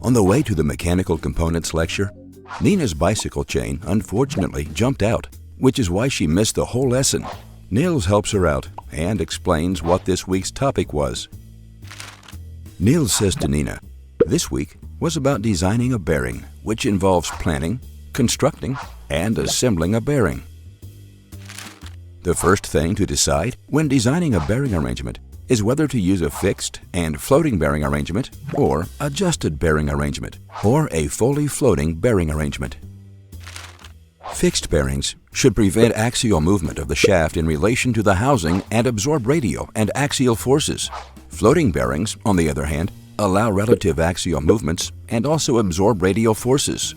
On the way to the mechanical components lecture, Nina's bicycle chain unfortunately jumped out, which is why she missed the whole lesson. Nils helps her out and explains what this week's topic was. Nils says to Nina, "This week was about designing a bearing, which involves planning, constructing, and assembling a bearing. The first thing to decide when designing a bearing arrangement is whether to use a fixed and floating bearing arrangement or adjusted bearing arrangement or a fully floating bearing arrangement. Fixed bearings should prevent axial movement of the shaft in relation to the housing and absorb radial and axial forces. Floating bearings, on the other hand, allow relative axial movements and also absorb radial forces."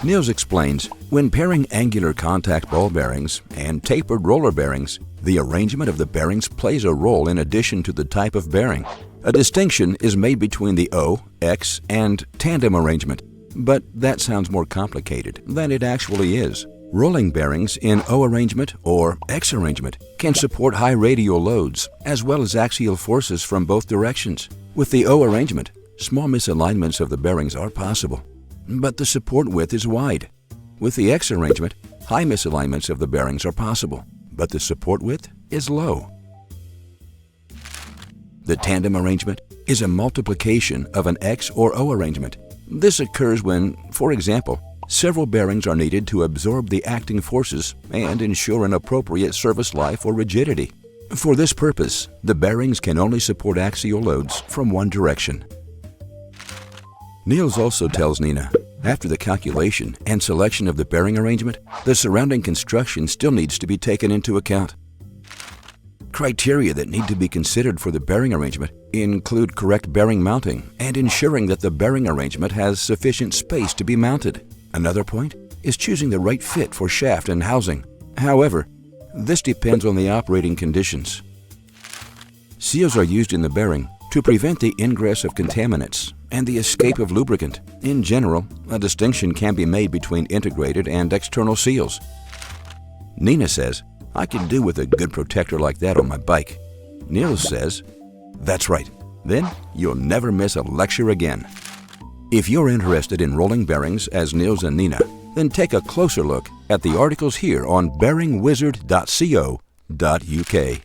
Nils explains, when pairing angular contact ball bearings and tapered roller bearings, the arrangement of the bearings plays a role in addition to the type of bearing. A distinction is made between the O, X, and tandem arrangement, but that sounds more complicated than it actually is. Rolling bearings in O arrangement or X arrangement can support high radial loads as well as axial forces from both directions. With the O arrangement, small misalignments of the bearings are possible, but the support width is wide. With the X arrangement, high misalignments of the bearings are possible, but the support width is low. The tandem arrangement is a multiplication of an X or O arrangement. This occurs when, for example, several bearings are needed to absorb the acting forces and ensure an appropriate service life or rigidity. For this purpose, the bearings can only support axial loads from one direction. Nils also tells Nina, after the calculation and selection of the bearing arrangement, the surrounding construction still needs to be taken into account. Criteria that need to be considered for the bearing arrangement include correct bearing mounting and ensuring that the bearing arrangement has sufficient space to be mounted. Another point is choosing the right fit for shaft and housing. However, this depends on the operating conditions. Seals are used in the bearing to prevent the ingress of contaminants and the escape of lubricant. In general, a distinction can be made between integrated and external seals. Nina says, "I can do with a good protector like that on my bike." Nils says, "That's right. Then you'll never miss a lecture again." If you're interested in rolling bearings as Nils and Nina, then take a closer look at the articles here on bearingwizard.co.uk.